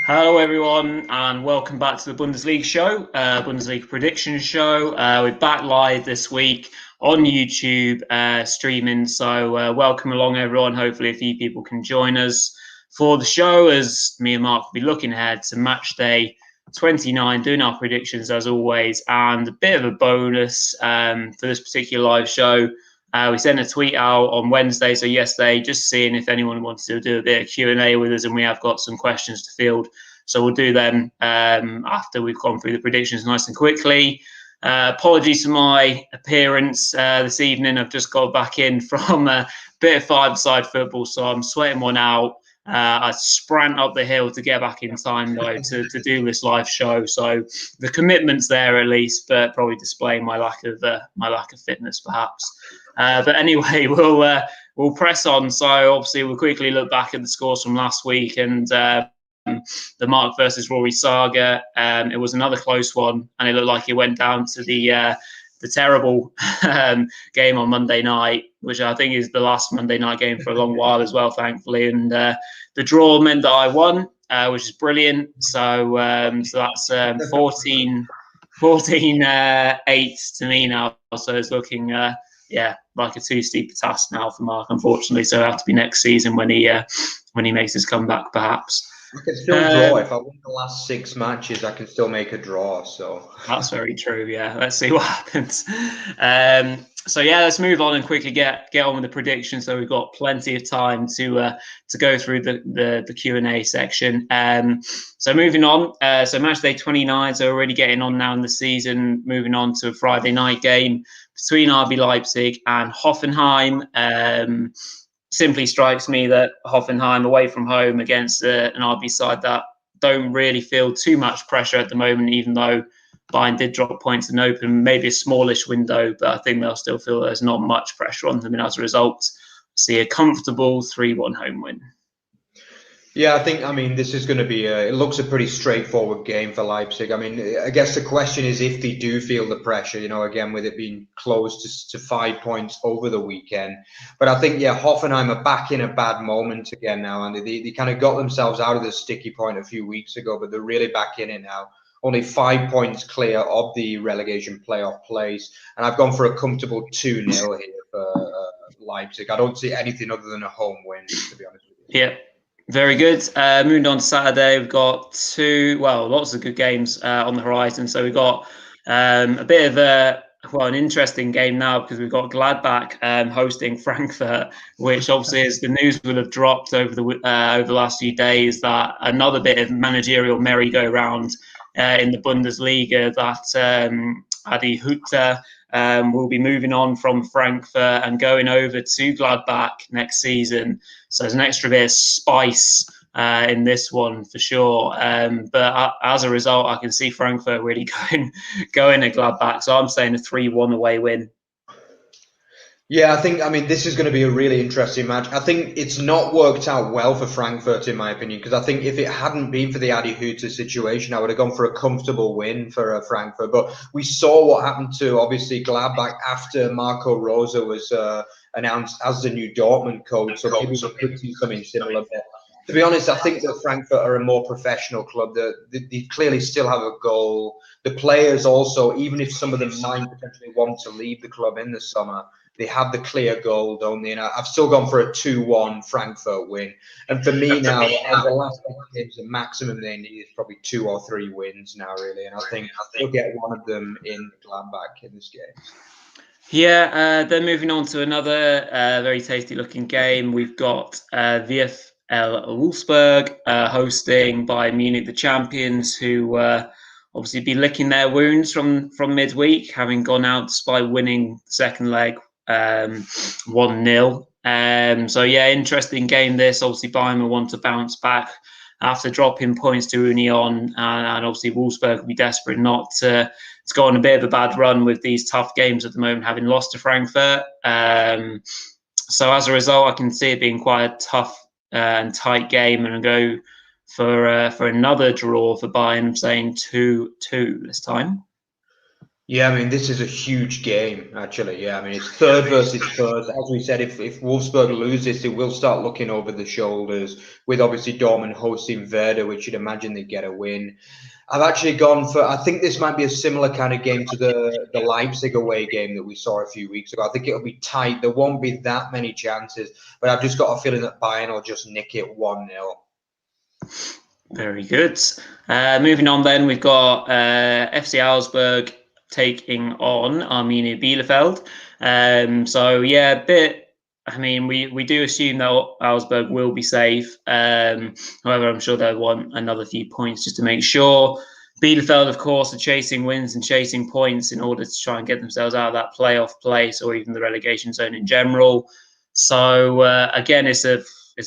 Hello everyone and welcome back to the Bundesliga Show, Bundesliga prediction show. We're back live this week on YouTube streaming, so welcome along everyone. Hopefully a few people can join us for the show as me and Mark will be looking ahead to Matchday 29, doing our predictions as always, and a bit of a bonus for this particular live show. We sent a tweet out on Wednesday, so yesterday, just seeing if anyone wanted to do a bit of Q&A with us, and we have got some questions to field. So we'll do them after we've gone through the predictions nice and quickly. Apologies for my appearance this evening. I've just got back in from a bit of five-a-side football, so I'm sweating one out. I sprint up the hill to get back in time, though, to do this live show. So the commitment's there at least, but probably displaying my lack of fitness, perhaps. But anyway, we'll press on. So obviously, we'll quickly look back at the scores from last week and the Mark versus Rory saga. It was another close one, and it looked like it went down to the terrible game on Monday night, which I think is the last Monday night game for a long while as well, thankfully. And the draw meant that I won, which is brilliant. So that's 14-8 to me now. So it's looking like a too steep a task now for Mark, unfortunately. So it'll have to be next season when he makes his comeback, perhaps. I can still draw. If I win the last 6 matches, I can still make a draw. So that's very true. Yeah, let's see what happens. So let's move on and quickly get on with the predictions. So we've got plenty of time to go through the Q&A section. So moving on. So Matchday 29. So we're already getting on now in the season. Moving on to a Friday night game between RB Leipzig and Hoffenheim. Simply strikes me that Hoffenheim away from home against an RB side that don't really feel too much pressure at the moment, even though Bayern did drop points and open maybe a smallish window, but I think they'll still feel there's not much pressure on them, and as a result, see a comfortable 3-1 home win. Yeah, I mean, this is going to be it looks a pretty straightforward game for Leipzig. I mean, I guess the question is if they do feel the pressure, again, with it being close to 5 points over the weekend. But I think, Hoffenheim are back in a bad moment again now, and they kind of got themselves out of the sticky point a few weeks ago, but they're really back in it now. Only 5 points clear of the relegation playoff place, and I've gone for a comfortable 2-0 here for Leipzig. I don't see anything other than a home win, to be honest with you. Yeah. Very good. Moving on to Saturday, we've got lots of good games on the horizon. So we've got a bit of an interesting game now because we've got Gladbach hosting Frankfurt, which obviously, as the news will have dropped over the last few days, that another bit of managerial merry-go-round in the Bundesliga, that Adi Hütter will be moving on from Frankfurt and going over to Gladbach next season. So there's an extra bit of spice in this one for sure. But as a result, I can see Frankfurt really going at Gladbach. So I'm saying a 3-1 away win. Yeah, this is going to be a really interesting match. I think it's not worked out well for Frankfurt, in my opinion, because I think if it hadn't been for the Adi Hütter situation, I would have gone for a comfortable win for Frankfurt. But we saw what happened to, obviously, Gladbach after Marco Rose was announced as the new Dortmund coach. So maybe we could see something similar there. To be honest, I think that Frankfurt are a more professional club. They clearly still have a goal. The players also, even if some of them might potentially want to leave the club in the summer, they have the clear goal, don't they? And I've still gone for a 2-1 Frankfurt win. And for me now, the last games, the maximum they need is probably 2 or 3 wins now, really. And I think they'll get one of them in Gladbach in this game. Yeah, then moving on to another very tasty-looking game. We've got VfL Wolfsburg hosting Bayern Munich, the champions, who obviously be licking their wounds from midweek, having gone out despite winning the second leg 1-0. Interesting game this. Obviously, Bayern will want to bounce back after dropping points to Union, and obviously Wolfsburg will be desperate not to go on a bit of a bad run with these tough games at the moment, having lost to Frankfurt. So as a result, I can see it being quite a tough and tight game, and I'll go for another draw for Bayern. I'm saying 2-2 this time. Yeah, I mean, this is a huge game, actually. Yeah, I mean, it's third versus first. As we said, if Wolfsburg lose this, they will start looking over the shoulders, with obviously Dortmund hosting Werder, which you'd imagine they get a win. I've actually gone for, I think this might be a similar kind of game to the Leipzig away game that we saw a few weeks ago. I think it'll be tight. There won't be that many chances, but I've just got a feeling that Bayern will just nick it 1-0. Very good. Moving on then, we've got FC Augsburg taking on Arminia Bielefeld. So yeah, a bit. I mean, we do assume that Augsburg will be safe. However, I'm sure they'll want another few points just to make sure. Bielefeld, of course, are chasing wins and chasing points in order to try and get themselves out of that playoff place or even the relegation zone in general. So again, it's a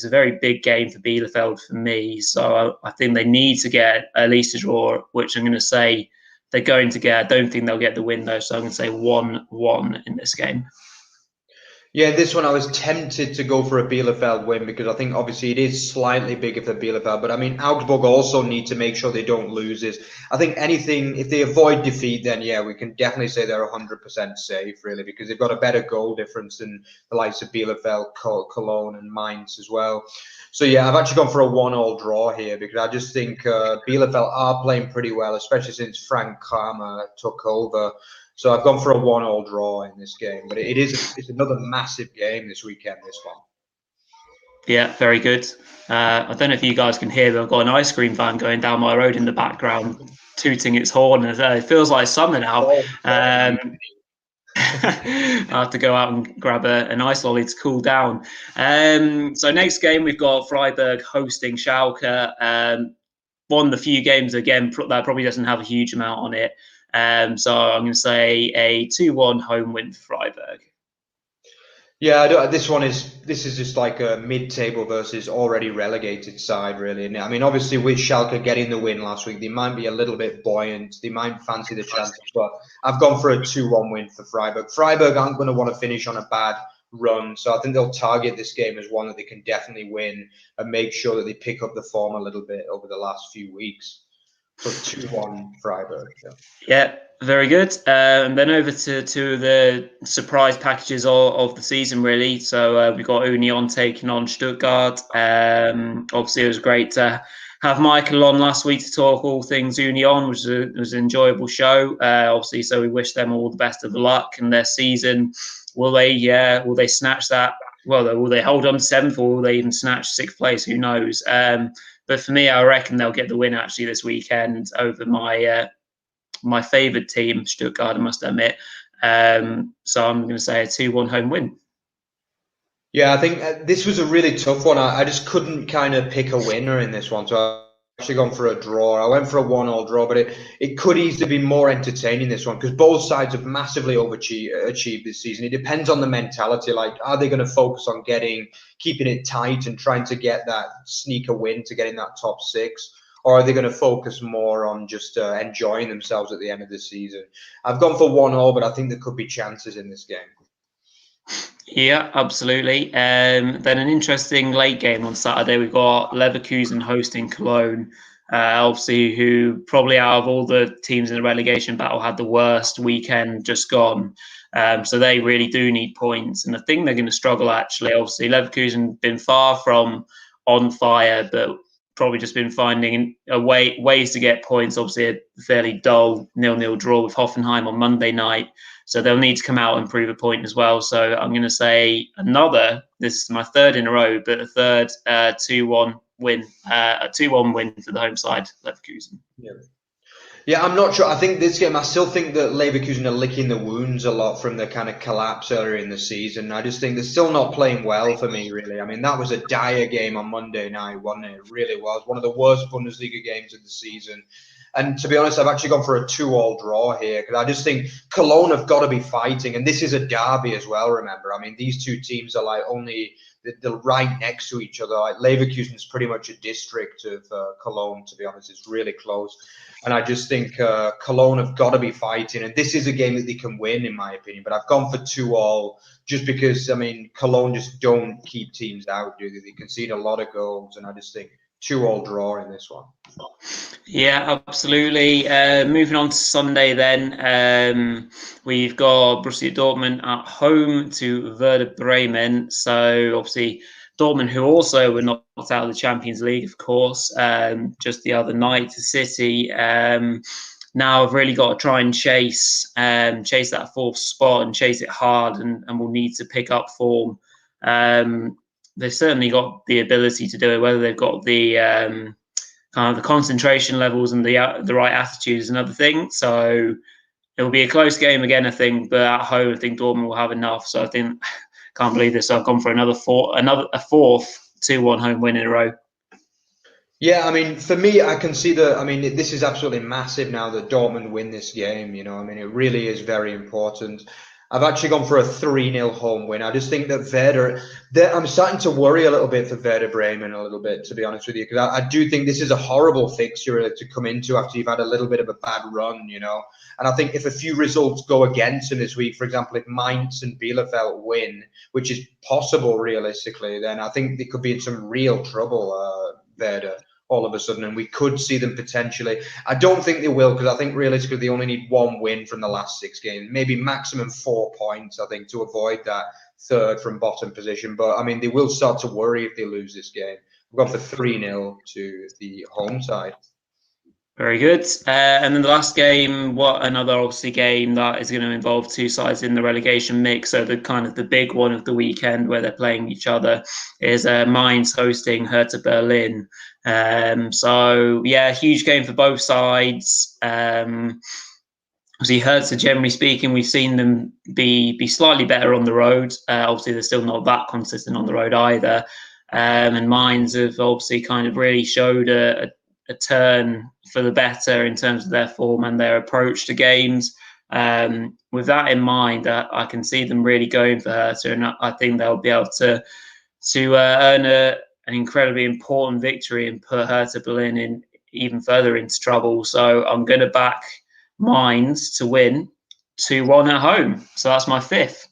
very big game for Bielefeld for me. So I think they need to get at least a draw, which I'm going to say they're going to get. I don't think they'll get the win though, so I'm going to say 1-1 in this game. Yeah, this one I was tempted to go for a Bielefeld win because I think obviously it is slightly bigger for Bielefeld, but I mean Augsburg also need to make sure they don't lose this. I think anything, if they avoid defeat, then yeah, we can definitely say they're 100% safe really because they've got a better goal difference than the likes of Bielefeld, Cologne and Mainz as well. So yeah, I've actually gone for a 1-1 draw here because I just think Bielefeld are playing pretty well, especially since Frank Kramer took over. So I've gone for a 1-1 draw in this game, but it's another massive game this weekend. This one. Yeah, very good. I don't know if you guys can hear, but I've got an ice cream van going down my road in the background, tooting its horn. It feels like summer now. I have to go out and grab an ice lolly to cool down. So next game we've got Freiburg hosting Schalke. One of the few games again that probably doesn't have a huge amount on it. So I'm going to say a 2-1 home win for Freiburg. Yeah, this is just like a mid-table versus already relegated side, really. And I mean, obviously with Schalke getting the win last week, they might be a little bit buoyant. They might fancy the chances, but I've gone for a 2-1 win for Freiburg. Freiburg aren't going to want to finish on a bad run, so I think they'll target this game as one that they can definitely win and make sure that they pick up the form a little bit over the last few weeks. So 2-1 Freiburg. Yeah, very good. And then over to the surprise packages of the season, really. So we've got Union taking on Stuttgart. Obviously, it was great to have Michael on last week to talk all things Union, which was an enjoyable show. Obviously, so we wish them all the best of the luck in their season. Will they snatch that? Well, will they hold on to seventh, or will they even snatch sixth place? Who knows? But for me, I reckon they'll get the win actually this weekend over my favourite team, Stuttgart, I must admit. So I'm going to say a 2-1 home win. Yeah, I think this was a really tough one. I just couldn't kind of pick a winner in this one. So I've actually gone for a draw. I went for a 1-1 draw, but it could easily be more entertaining, this one, because both sides have massively overachieved this season. It depends on the mentality. Like, are they going to focus on keeping it tight and trying to get that sneaker win to get in that top six? Or are they going to focus more on just enjoying themselves at the end of the season? I've gone for 1-1, but I think there could be chances in this game. Yeah, absolutely. Then an interesting late game on Saturday. We've got Leverkusen hosting Cologne. Obviously, who probably out of all the teams in the relegation battle had the worst weekend just gone. So they really do need points. And I think they're going to struggle, actually. Obviously, Leverkusen been far from on fire, but probably just been finding ways to get points. Obviously, a fairly dull 0-0 draw with Hoffenheim on Monday night. So they'll need to come out and prove a point as well. So I'm going to say this is my third in a row, but a third 2-1 win, a 2-1 win for the home side, Leverkusen. Yeah, I'm not sure. I think this game, I still think that Leverkusen are licking the wounds a lot from the kind of collapse earlier in the season. I just think they're still not playing well for me, really. I mean, that was a dire game on Monday night, wasn't it? It really was. One of the worst Bundesliga games of the season. And to be honest, I've actually gone for a 2-2 draw here because I just think Cologne have got to be fighting. And this is a derby as well, remember. I mean, these two teams are like they're right next to each other. Like Leverkusen is pretty much a district of Cologne, to be honest. It's really close. And I just think Cologne have got to be fighting. And this is a game that they can win, in my opinion. But I've gone for 2-2 just because, I mean, Cologne just don't keep teams out, do they? They concede a lot of goals. And I just think 2-2 draw in this one. Yeah, absolutely. Moving on to Sunday then, we've got Borussia Dortmund at home to Werder Bremen. So obviously Dortmund, who also were knocked out of the Champions League, of course, just the other night to City. Now I've really got to try and chase that fourth spot and chase it hard, and we'll need to pick up form. They've certainly got the ability to do it. Whether they've got the kind of the concentration levels and the right attitude is another thing. So it will be a close game again, I think. But at home, I think Dortmund will have enough. So I think, can't believe this. So I've gone for a fourth 2-1 home win in a row. Yeah, I mean, for me, I can see this is absolutely massive now that Dortmund win this game. You know, I mean, it really is very important. I've actually gone for a 3-0 home win. I just think that Werder, I'm starting to worry a little bit for Werder Bremen a little bit, to be honest with you, because I do think this is a horrible fixture to come into after you've had a little bit of a bad run, you know. And I think if a few results go against them this week, for example, if Mainz and Bielefeld win, which is possible realistically, then I think they could be in some real trouble, Werder, all of a sudden, and we could see them potentially. I don't think they will, because I think realistically they only need one win from the last 6 games, maybe maximum 4 points, I think, to avoid that third from bottom position. But I mean, they will start to worry if they lose this game. We've gone for 3-0 to the home side. Very good. And then the last game, what another obviously game that is going to involve two sides in the relegation mix. So the kind of the big one of the weekend where they're playing each other is Mainz hosting Hertha Berlin. So yeah, huge game for both sides. Obviously, Hertha, generally speaking, we've seen them be slightly better on the road. Obviously, they're still not that consistent on the road either. And Mainz have obviously kind of really showed a turn for the better in terms of their form and their approach to games. With that in mind, I can see them really going for Hertha, and I think they'll be able to earn an incredibly important victory and put Hertha Berlin in even further into trouble. So I'm going to back Mainz to win 2-1 at home. So that's my fifth.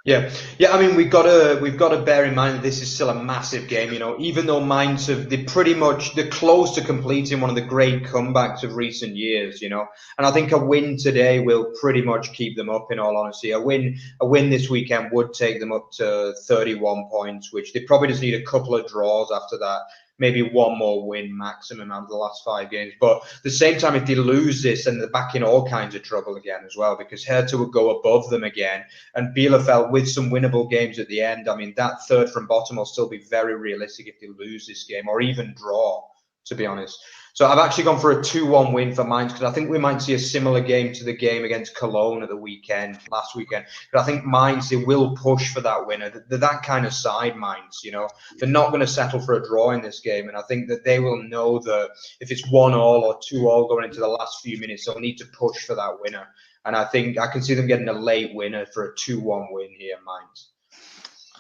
Yeah. I mean, we've got to bear in mind that this is still a massive game. You know, even though Mainz they're close to completing one of the great comebacks of recent years. You know, and I think a win today will pretty much keep them up. In all honesty, a win this weekend would take them up to 31 points, which they probably just need a couple of draws after that. Maybe one more win maximum out of the last 5 games. But at the same time, if they lose this, then they're back in all kinds of trouble again as well, because Hertha would go above them again. And Bielefeld with some winnable games at the end. I mean, that third from bottom will still be very realistic if they lose this game or even draw, to be honest. So I've actually gone for a 2-1 win for Mainz, because I think we might see a similar game to the game against Cologne at the last weekend. But I think Mainz, they will push for that winner. They're that kind of side, Mainz, you know. They're not going to settle for a draw in this game. And I think that they will know that if it's 1-1 or 2-2 going into the last few minutes, they'll need to push for that winner. And I think I can see them getting a late winner for a 2-1 win here, Mainz.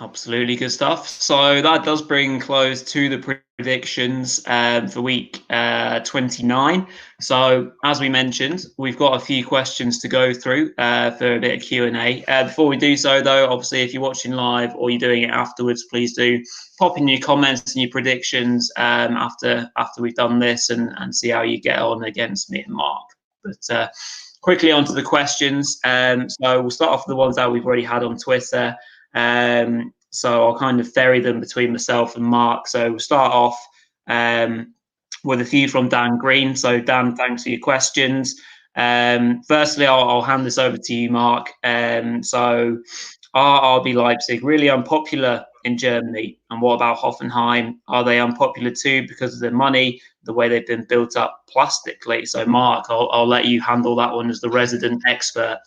Absolutely good stuff. So that does bring close to the predictions for week 29. So as we mentioned, we've got a few questions to go through for a bit of Q&A. Before we do so, though, obviously, if you're watching live or you're doing it afterwards, please do pop in your comments and your predictions after we've done this and see how you get on against me and Mark. But quickly onto the questions. So we'll start off with the ones that we've already had on Twitter. So I'll kind of ferry them between myself and Mark. So we'll start off with a few from Dan Green. So Dan, thanks for your questions. Firstly, I'll hand this over to you, Mark. So are RB Leipzig really unpopular in Germany? And what about Hoffenheim? Are they unpopular too because of their money, the way they've been built up plastically? So Mark, I'll let you handle that one as the resident expert.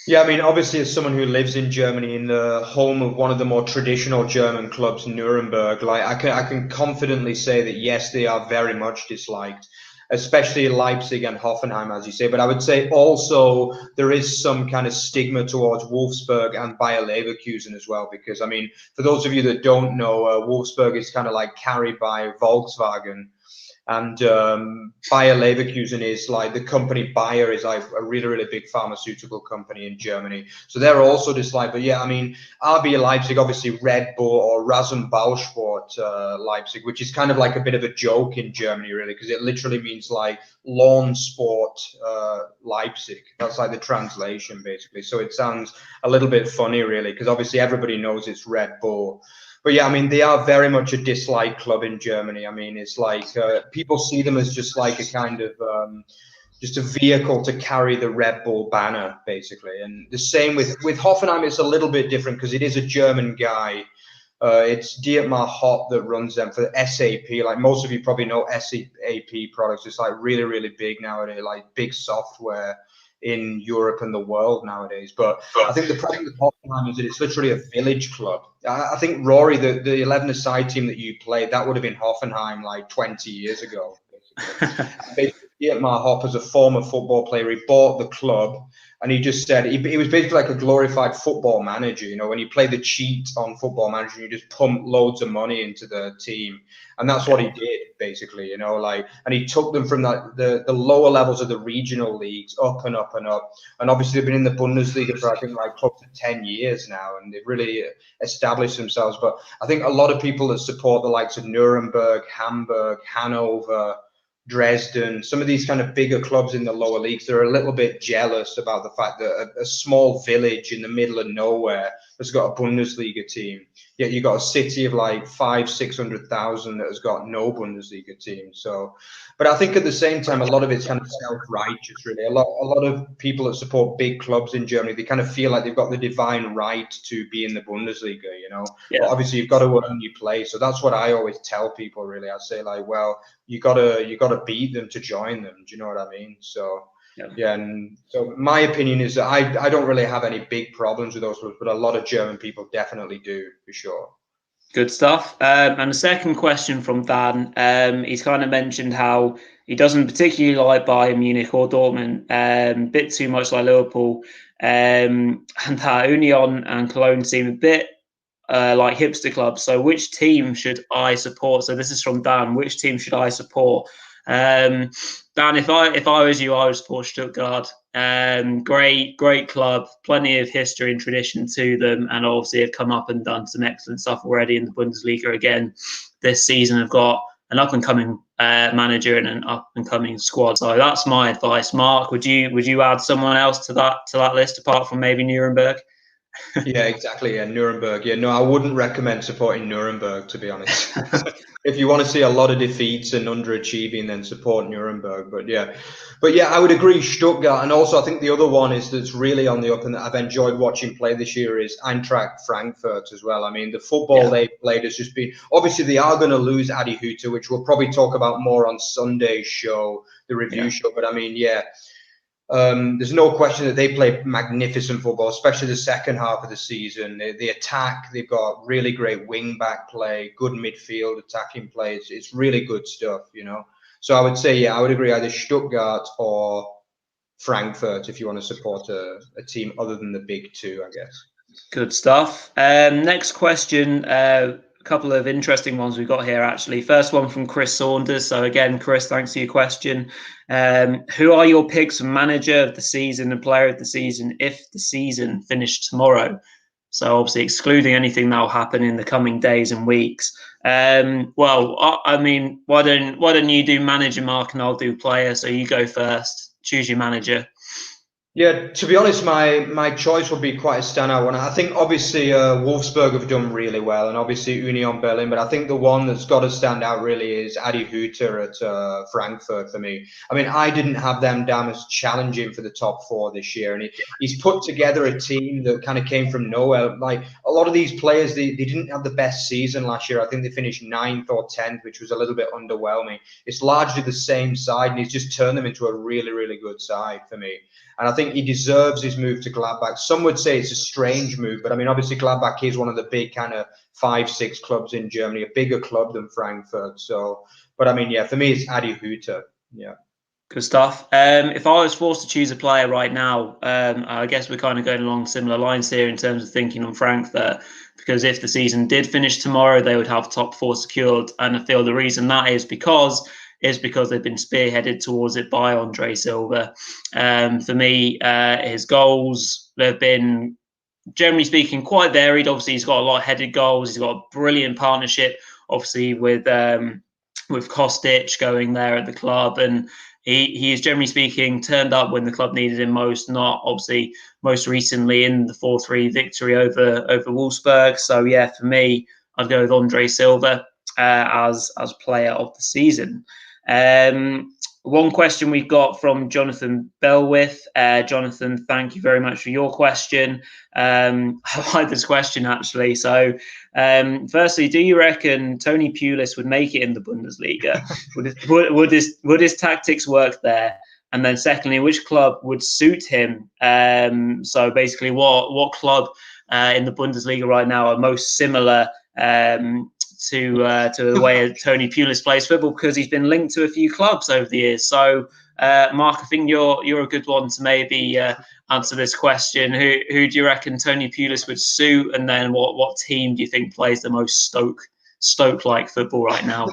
Yeah, I mean, obviously, as someone who lives in Germany, in the home of one of the more traditional German clubs, Nuremberg, like I can confidently say that yes, they are very much disliked, especially Leipzig and Hoffenheim, as you say. But I would say also there is some kind of stigma towards Wolfsburg and Bayer Leverkusen as well, because I mean, for those of you that don't know, Wolfsburg is kind of like carried by Volkswagen. And Bayer Leverkusen is like, the company Bayer is like a really, really big pharmaceutical company in Germany. So they're also disliked. But yeah, I mean, RB Leipzig, obviously Red Bull or Rasenballsport Leipzig, which is kind of like a bit of a joke in Germany, really, because it literally means like lawn sport Leipzig. That's like the translation, basically. So it sounds a little bit funny, really, because obviously everybody knows it's Red Bull. But yeah, I mean, they are very much a disliked club in Germany. I mean, it's like people see them as just like a kind of just a vehicle to carry the Red Bull banner, basically. And the same with Hoffenheim. It's a little bit different because it is a German guy. It's Dietmar Hopp that runs them for SAP. Like most of you probably know SAP products. It's like really, really big nowadays, like big software in Europe and the world nowadays. But I think the problem with Hoffenheim is that it's literally a village club. I think, Rory, the 11-a-side team that you played, that would have been Hoffenheim like 20 years ago. Basically, Dietmar Hopp, as a former football player, he bought the club, and he just said he was basically like a glorified football manager. You know, when you play the cheat on Football Manager, you just pump loads of money into the team, and that's what he did, basically. You know, like, and he took them from the lower levels of the regional leagues up and up and up, and obviously they've been in the Bundesliga for, I think, like close to 10 years now, and they've really established themselves. But I think a lot of people that support the likes of Nuremberg, Hamburg, Hanover, Dresden, some of these kind of bigger clubs in the lower leagues, they're a little bit jealous about the fact that a small village in the middle of nowhere has got a Bundesliga team. Yet you've got a city of like 500,000-600,000 that has got no Bundesliga team. So, but I think at the same time, a lot of it's kind of self-righteous, really. A lot of people that support big clubs in Germany, they kind of feel like they've got the divine right to be in the Bundesliga, you know. Yeah. But obviously, you've got to earn your place. So that's what I always tell people, really. I say, like, well, you gotta beat them to join them. Do you know what I mean? So yeah, and so my opinion is that I don't really have any big problems with those clubs, but a lot of German people definitely do, for sure. Good stuff. And the second question from Dan, he's kind of mentioned how he doesn't particularly like Bayern Munich or Dortmund, bit too much like Liverpool, and that Union and Cologne seem a bit like hipster clubs. So which team should I support? So this is from Dan. Which team should I support? Dan, if I was you, I would support Stuttgart. Great club, plenty of history and tradition to them, and obviously have come up and done some excellent stuff already in the Bundesliga again this season. Have got an up and coming manager and an up and coming squad. So that's my advice. Mark, would you add someone else to that list apart from maybe Nuremberg? Yeah, exactly. Yeah, Nuremberg. Yeah, no, I wouldn't recommend supporting Nuremberg, to be honest. If you want to see a lot of defeats and underachieving, then support Nuremberg. But yeah, I would agree, Stuttgart. And also, I think the other one is that's really on the up and that I've enjoyed watching play this year is Eintracht Frankfurt as well. I mean, the football they played has just been, obviously they are going to lose Adi Hütter, which we'll probably talk about more on Sunday's show, the review show. But I mean, there's no question that they play magnificent football, especially the second half of the season. They attack. They've got really great wing back play, good midfield attacking play. It's really good stuff, you know. So I would say, I would agree, either Stuttgart or Frankfurt if you want to support a team other than the big two, I guess. Good stuff. Next question. A couple of interesting ones we've got here, actually. First one from Chris Saunders. So again, Chris, thanks for your question. Who are your picks for manager of the season and player of the season if the season finished tomorrow? So obviously excluding anything that will happen in the coming days and weeks. Well, I mean, why don't you do manager, Mark, and I'll do player. So you go first. Choose your manager. Yeah, to be honest, my choice would be quite a standout one. I think obviously Wolfsburg have done really well, and obviously Union Berlin. But I think the one that's got to stand out really is Adi Hütter at Frankfurt for me. I mean, I didn't have them down as challenging for the top four this year, and he's put together a team that kind of came from nowhere. Like a lot of these players, they didn't have the best season last year. I think they finished 9th or 10th, which was a little bit underwhelming. It's largely the same side, and he's just turned them into a really, really good side for me. And I think he deserves his move to Gladbach. Some would say it's a strange move, but I mean, obviously Gladbach is one of the big kind of 5-6 clubs in Germany, a bigger club than Frankfurt. So, but I mean, for me, it's Adi Hütter. Yeah. Good stuff. If I was forced to choose a player right now, I guess we're kind of going along similar lines here in terms of thinking on Frankfurt, because if the season did finish tomorrow, they would have top four secured. And I feel the reason that is because is because they've been spearheaded towards it by Andre Silva. For me, his goals, they've been, generally speaking, quite varied. Obviously, he's got a lot of headed goals. He's got a brilliant partnership, obviously, with Kostic going there at the club. And he is, generally speaking, turned up when the club needed him most, not obviously most recently in the 4-3 victory over Wolfsburg. So, yeah, for me, I'd go with Andre Silva as player of the season. One question we've got from Jonathan Belwith. Jonathan, thank you very much for your question. I like this question, actually. So, firstly, do you reckon Tony Pulis would make it in the Bundesliga? would his tactics work there? And then secondly, which club would suit him? So basically, what club in the Bundesliga right now are most similar to the way Tony Pulis plays football, because he's been linked to a few clubs over the years. So, Mark, I think you're a good one to maybe answer this question. Who do you reckon Tony Pulis would suit, and then what team do you think plays the most Stoke-like football right now?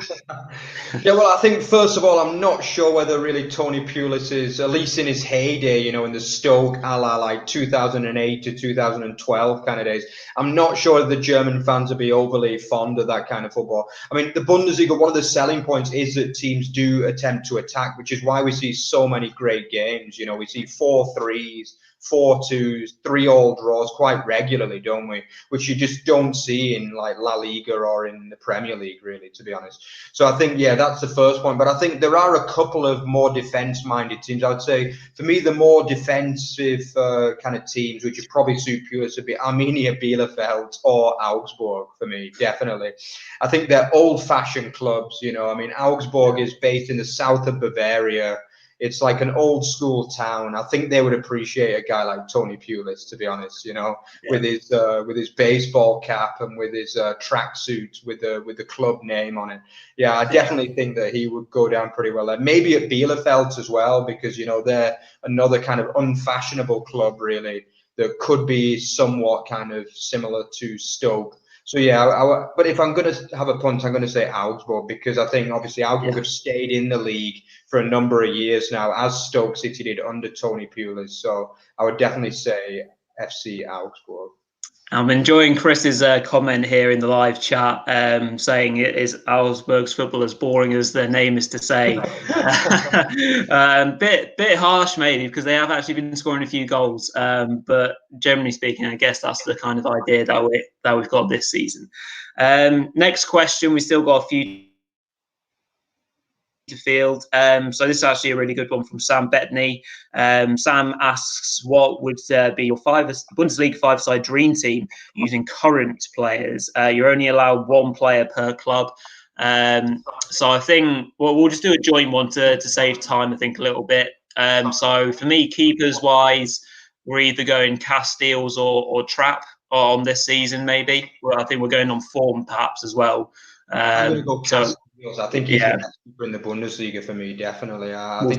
Yeah, well, I think first of all, I'm not sure whether really Tony Pulis is, at least in his heyday, in the Stoke a la like 2008 to 2012 kind of days. I'm not sure the German fans would be overly fond of that kind of football. I mean, the Bundesliga, one of the selling points is that teams do attempt to attack, which is why we see so many great games. We see 4-3s, 4-2s, 3-all draws quite regularly, don't we? Which you just don't see in like La Liga or in the Premier League, really, to be honest. So I think, yeah, that's the first point. But I think there are a couple of more defence-minded teams. I would say, for me, the more defensive kind of teams, which would probably suit Pulis, would be Arminia Bielefeld or Augsburg, for me, definitely. I think they're old-fashioned clubs, I mean, Augsburg is based in the south of Bavaria. It's like an old school town. I think they would appreciate a guy like Tony Pulis, to be honest, with his baseball cap and with his tracksuit with the club name on it. Yeah, I definitely think that he would go down pretty well there. Maybe at Bielefeld as well, because, they're another kind of unfashionable club, really, that could be somewhat kind of similar to Stoke. So, yeah, but if I'm going to have a punt, I'm going to say Augsburg, because I think, obviously, Augsburg have stayed in the league for a number of years now, as Stoke City did under Tony Pulis. So I would definitely say FC Augsburg. I'm enjoying Chris's comment here in the live chat, saying it is Augsburg's football as boring as their name is to say. Bit harsh maybe, because they have actually been scoring a few goals. But generally speaking, I guess that's the kind of idea that we've got this season. Next question, we still got a few to field. So this is actually a really good one from Sam Bettany. Sam asks, what would be your Bundesliga five-side dream team using current players? You're only allowed one player per club. So I think we'll just do a joint one to save time, I think, a little bit. So for me, keepers-wise, we're either going Casteels or Trapp on this season, maybe. Well, I think we're going on form, perhaps, as well. I'm going to go Casteels. I think he's the best keeper in the Bundesliga for me, definitely. We'll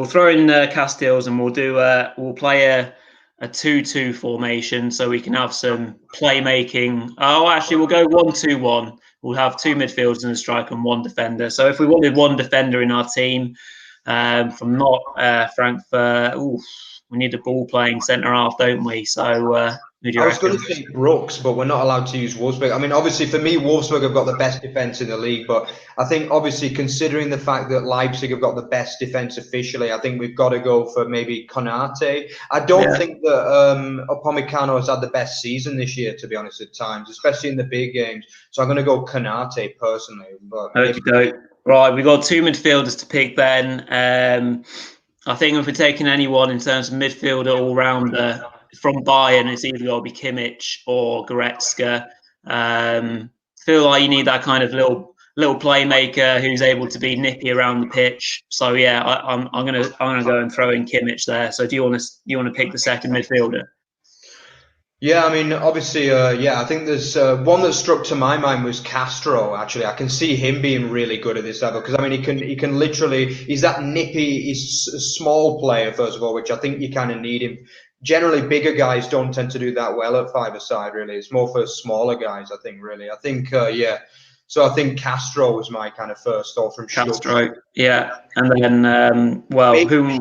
throw in Casteels, and we'll play a 2-2 formation, so we can have some playmaking. Oh, actually, we'll go 1-2-1. We'll have two midfielders and a striker and one defender. So if we wanted one defender in our team from not Frankfurt, we need a ball-playing centre-half, don't we? So I was going to say Brooks, but we're not allowed to use Wolfsburg. I mean, obviously, for me, Wolfsburg have got the best defence in the league, but I think, obviously, considering the fact that Leipzig have got the best defence officially, I think we've got to go for maybe Konate. I don't think that Upamecano has had the best season this year, to be honest, at times, especially in the big games. So I'm going to go Konate, personally. But right, we've got two midfielders to pick then. I think if we're taking anyone in terms of midfielder all-rounder from Bayern, it's either got to be Kimmich or Goretzka. Feel like you need that kind of little playmaker who's able to be nippy around the pitch. So yeah, I'm gonna go and throw in Kimmich there. So do you want to pick the second midfielder? Yeah, I mean, obviously, I think there's one that struck to my mind was Castro. Actually, I can see him being really good at this level, because I mean, he can literally, he's that nippy, he's a small player first of all, which I think you kind of need him. Generally, bigger guys don't tend to do that well at five-a-side. Really, it's more for smaller guys, I think. Really, I think So I think Castro was my kind of first thought from Castro, yeah. And then, maybe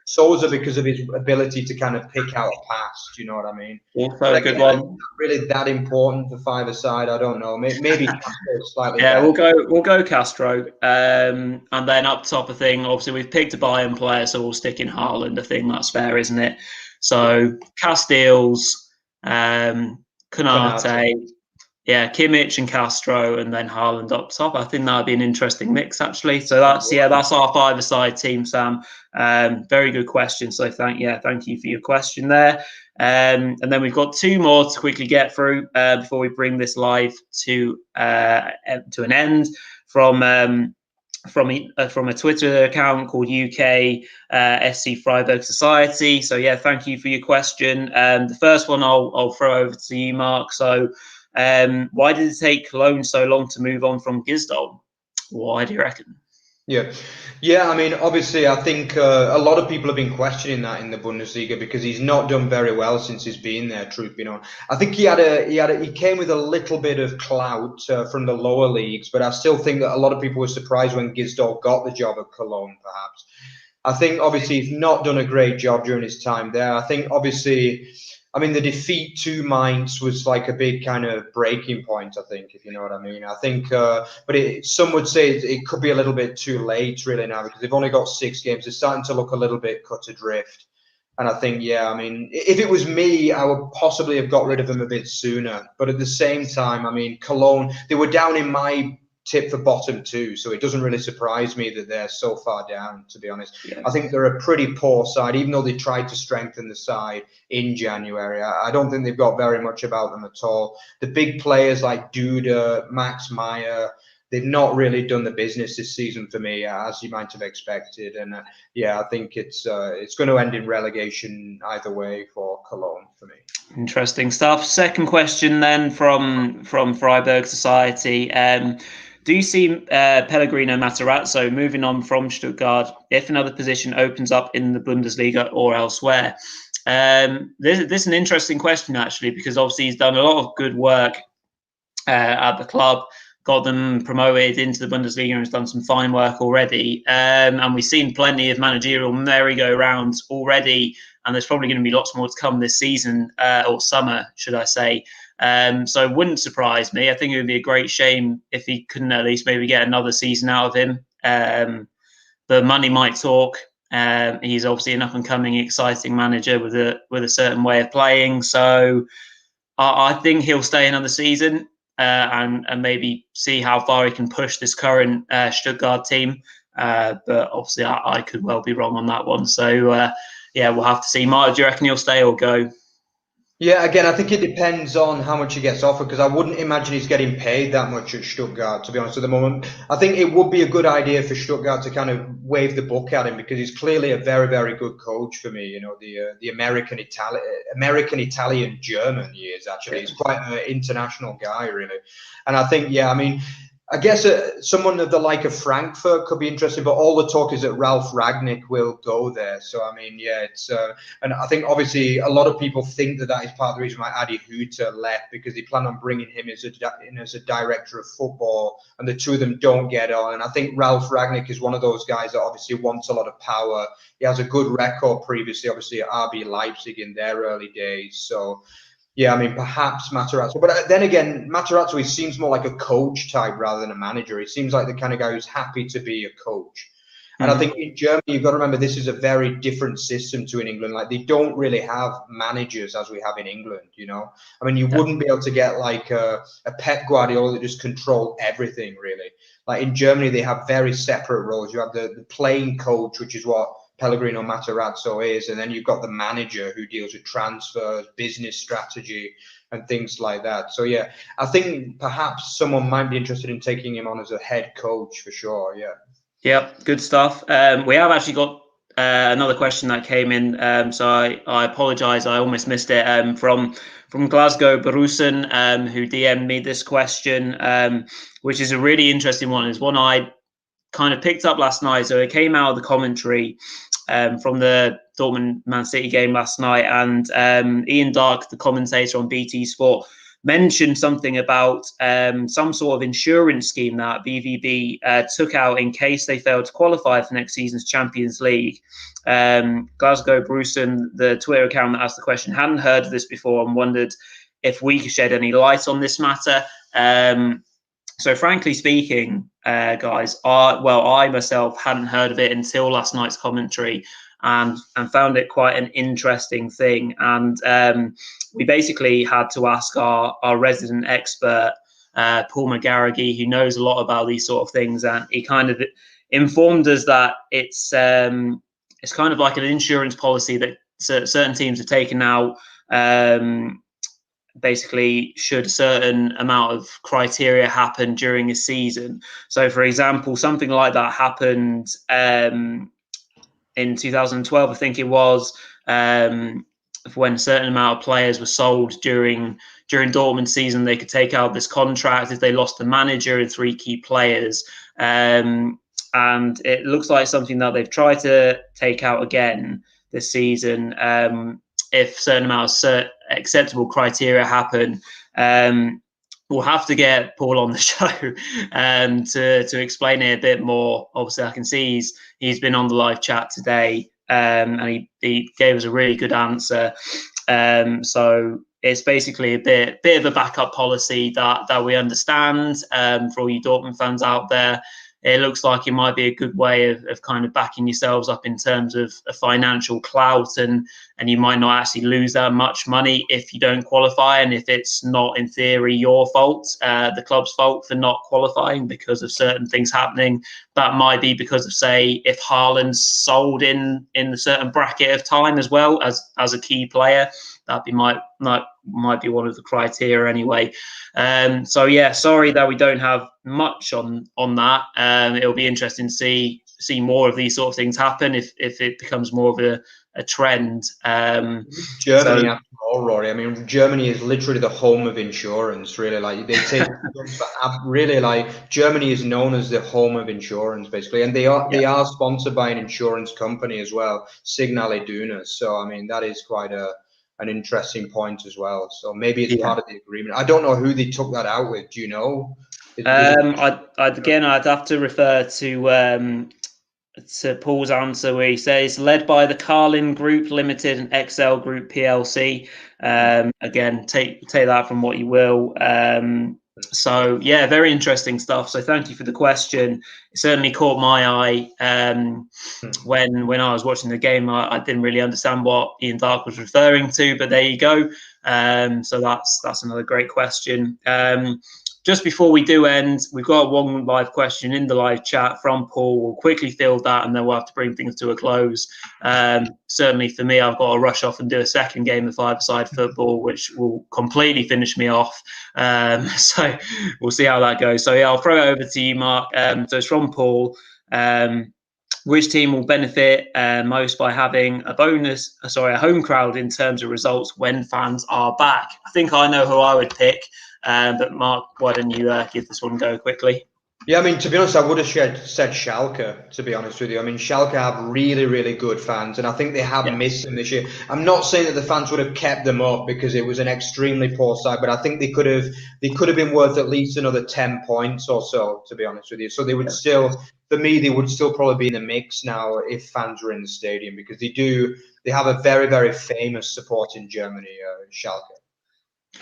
Sousa because of his ability to kind of pick out a pass. Do you know what I mean? Also a good one. Not really that important for five-a-side. I don't know. Maybe Castro slightly better. We'll go Castro. And then up top of thing, obviously we've picked a Bayern player, so we'll stick in Haaland. I think that's fair, isn't it? So Castells, Konate. Yeah, Kimmich and Castro, and then Haaland up top. I think that would be an interesting mix, actually. So that's our five-a-side team, Sam. Very good question. So thank you for your question there. And then we've got two more to quickly get through before we bring this live to an end from a Twitter account called UK SC Freiburg Society. So yeah, thank you for your question. The first one I'll throw over to you, Mark. So. Why did it take Cologne so long to move on from Gisdol? Why do you reckon? Yeah. I mean, obviously, I think a lot of people have been questioning that in the Bundesliga because he's not done very well since he's been there. Truth be known, I think he came with a little bit of clout from the lower leagues, but I still think that a lot of people were surprised when Gisdol got the job at Cologne. Perhaps, I think obviously he's not done a great job during his time there. I think obviously. I mean, the defeat to Mainz was like a big kind of breaking point, I think, if you know what I mean. I think, but some would say it could be a little bit too late really now because they've only got 6 games. It's starting to look a little bit cut adrift. And I think, I mean, if it was me, I would possibly have got rid of him a bit sooner. But at the same time, I mean, Cologne, they were down in my tip for bottom 2, so it doesn't really surprise me that they're so far down, to be honest. I think they're a pretty poor side, even though they tried to strengthen the side in January. I don't think they've got very much about them at all. The big players like Duda, Max Meyer, they've not really done the business this season for me, as you might have expected. And I think it's going to end in relegation either way for Cologne for me. Interesting stuff. Second question then from Freiburg Society. Do you see Pellegrino Matarazzo moving on from Stuttgart if another position opens up in the Bundesliga or elsewhere? This is an interesting question, actually, because obviously he's done a lot of good work at the club, got them promoted into the Bundesliga and has done some fine work already. And we've seen plenty of managerial merry-go-rounds already, and there's probably going to be lots more to come this season, or summer, should I say. So it wouldn't surprise me. I think it would be a great shame if he couldn't at least maybe get another season out of him. The money might talk. He's obviously an up-and-coming, exciting manager with a certain way of playing. So I think he'll stay another season and maybe see how far he can push this current Stuttgart team. But obviously I could well be wrong on that one. So we'll have to see. Mark, do you reckon he'll stay or go? Yeah, again, I think it depends on how much he gets offered because I wouldn't imagine he's getting paid that much at Stuttgart, to be honest, at the moment. I think it would be a good idea for Stuttgart to kind of wave the book at him because he's clearly a very, very good coach for me. You know, the American, Italian, German he is actually. He's quite an international guy, really. And I think, I mean, I guess someone of the like of Frankfurt could be interesting, but all the talk is that Ralf Rangnick will go there. So, I mean, it's and I think obviously a lot of people think that is part of the reason why Adi Hütter left because they plan on bringing him as a director of football, and the two of them don't get on. And I think Ralf Rangnick is one of those guys that obviously wants a lot of power. He has a good record previously, obviously at RB Leipzig in their early days. So. Yeah, I mean, perhaps Matarazzo. But then again, Matarazzo, he seems more like a coach type rather than a manager. He seems like the kind of guy who's happy to be a coach. And I think in Germany, you've got to remember, this is a very different system to in England. Like, they don't really have managers as we have in England, you know? I mean, you wouldn't be able to get like a Pep Guardiola that just control everything, really. Like in Germany, they have very separate roles. You have the playing coach, which is what Pellegrino Matarazzo is, and then you've got the manager who deals with transfers, business strategy, and things like that. So I think perhaps someone might be interested in taking him on as a head coach for sure. Yep, good stuff. We have actually got another question that came in, so I apologise, I almost missed it. From Glasgow Barusan, who DM'd me this question, which is a really interesting one. It's one I kind of picked up last night. So it came out of the commentary from the Dortmund Man City game last night, and Ian Dark, the commentator on BT Sport, mentioned something about some sort of insurance scheme that BVB took out in case they failed to qualify for next season's Champions League. Glasgow Bruson, the Twitter account that asked the question, hadn't heard of this before and wondered if we could shed any light on this matter. So frankly speaking, guys, I myself hadn't heard of it until last night's commentary and found it quite an interesting thing. And we basically had to ask our resident expert, Paul McGarrigy, who knows a lot about these sort of things. And he kind of informed us that it's kind of like an insurance policy that certain teams have taken out. Basically, should a certain amount of criteria happen during a season. So, for example, something like that happened in 2012, I think it was, when a certain amount of players were sold during Dortmund's season. They could take out this contract if they lost the manager and 3 key players. And it looks like something that they've tried to take out again this season. If certain amounts of acceptable criteria happen, we'll have to get Paul on the show to explain it a bit more. Obviously, I can see he's been on the live chat today, and he gave us a really good answer. So it's basically a bit of a backup policy that we understand. For all you Dortmund fans out there, it looks like it might be a good way of kind of backing yourselves up in terms of a financial clout, and you might not actually lose that much money if you don't qualify, and if it's not in theory your fault, the club's fault for not qualifying because of certain things happening. That might be because of, say, if Haaland's sold in a certain bracket of time as well as a key player, that might be one of the criteria anyway. So yeah, sorry that we don't have much on that. It'll be interesting to see more of these sort of things happen if it becomes more of a trend. Germany, after all, Rory. I mean, Germany is literally the home of insurance. Really, like they take really like Germany is known as the home of insurance, basically, and they are sponsored by an insurance company as well, Signal Iduna. So I mean, that is quite an interesting point as well. So maybe it's part of the agreement. I don't know who they took that out with. Do you know? I'd have to refer to Paul's answer, where he says led by the Carlin Group Limited and XL Group PLC. Again, take that from what you will. So yeah, very interesting stuff. So thank you for the question. It certainly caught my eye when I was watching the game. I didn't really understand what Ian Darke was referring to, but there you go. So that's another great question. Just before we do end, we've got one live question in the live chat from Paul. We'll quickly field that, and then we'll have to bring things to a close. Certainly for me, I've got to rush off and do a second game of five-a-side football, which will completely finish me off. So we'll see how that goes. So yeah, I'll throw it over to you, Mark. So it's from Paul. Which team will benefit most by having a home crowd in terms of results when fans are back? I think I know who I would pick. But Mark, why don't you give this one a go quickly? Yeah, I mean, to be honest, I would have said Schalke, to be honest with you. I mean, Schalke have really, really good fans, and I think they have missed them this year. I'm not saying that the fans would have kept them up because it was an extremely poor side, but I think they could have been worth at least another 10 points or so, to be honest with you. So they would still, for me, they would still probably be in the mix now if fans were in the stadium, because they have a very, very famous support in Germany, Schalke.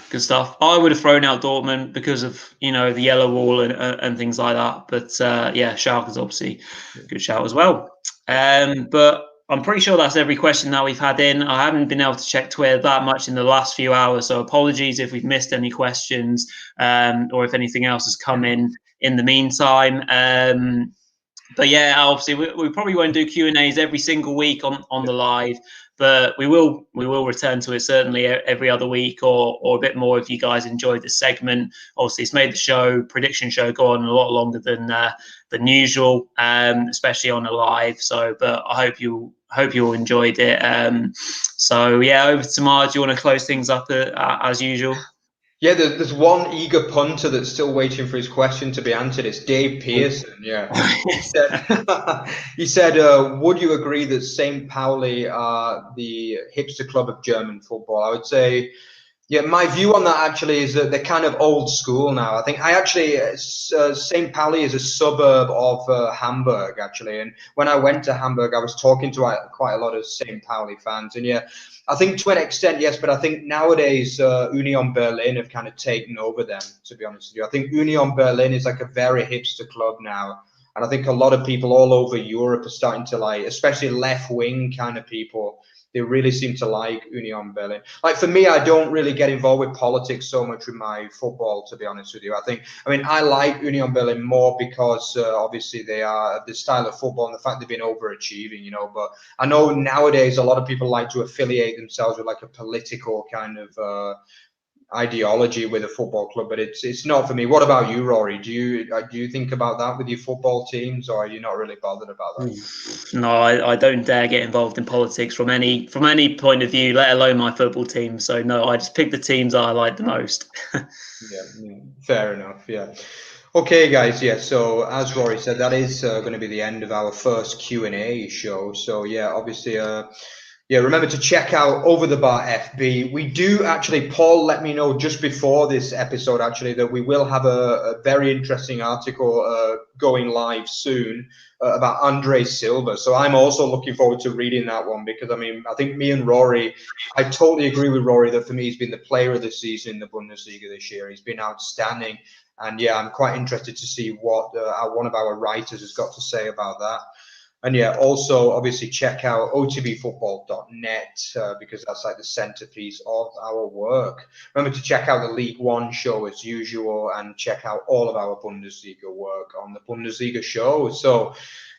Good stuff. I would have thrown out Dortmund because of the yellow wall and things like that. But yeah, Schalke is obviously a good shout as well. But I'm pretty sure that's every question that we've had in. I haven't been able to check Twitter that much in the last few hours, so apologies if we've missed any questions or if anything else has come in the meantime. But yeah, obviously we probably won't do Q&As every single week on the live. But we will return to it certainly every other week or a bit more if you guys enjoyed this segment. Obviously, it's made the prediction show go on a lot longer than usual, especially on a live. So, but I hope you all enjoyed it. So yeah, over to Mar. Do you want to close things up as usual? Yeah, there's one eager punter that's still waiting for his question to be answered. It's Dave Pearson. Yeah, he said, would you agree that St. Pauli are the hipster club of German football? I would say, Yeah, my view on that actually is that they're kind of old school now. I think St. Pauli is a suburb of Hamburg actually, and when I went to Hamburg, I was talking to quite a lot of St. Pauli fans, and yeah, I think to an extent yes, but I think nowadays Union Berlin have kind of taken over them. To be honest with you, I think Union Berlin is like a very hipster club now, and I think a lot of people all over Europe are starting to like, especially left wing kind of people. They really seem to like Union Berlin. Like for me, I don't really get involved with politics so much with my football, to be honest with you. I mean, I like Union Berlin more because obviously they are the style of football and the fact they've been overachieving, you know. But I know nowadays a lot of people like to affiliate themselves with like a political kind of ideology with a football club, but it's not for me. What about you, Rory? Do you think about that with your football teams, or are you not really bothered about that? No, I don't dare get involved in politics from any point of view, let alone my football team. So no, I just pick the teams I like the most. Yeah, fair enough. Yeah. Okay, guys. Yeah. So as Rory said, that is going to be the end of our first Q&A show. So yeah, obviously, yeah, remember to check out Over the Bar FB. We do actually, Paul let me know just before this episode actually that we will have a very interesting article going live soon about Andre Silva. So I'm also looking forward to reading that one because I mean, I think me and Rory, I totally agree with Rory that for me he's been the player of the season in the Bundesliga this year. He's been outstanding. And yeah, I'm quite interested to see what one of our writers has got to say about that. And yeah, also obviously check out otbfootball.net because that's like the centerpiece of our work. Remember to check out the League One show as usual and check out all of our Bundesliga work on the Bundesliga Show. So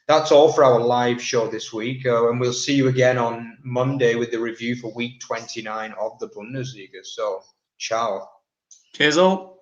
that's all for our live show this week. And we'll see you again on Monday with the review for week 29 of the Bundesliga. So ciao. Cheers all.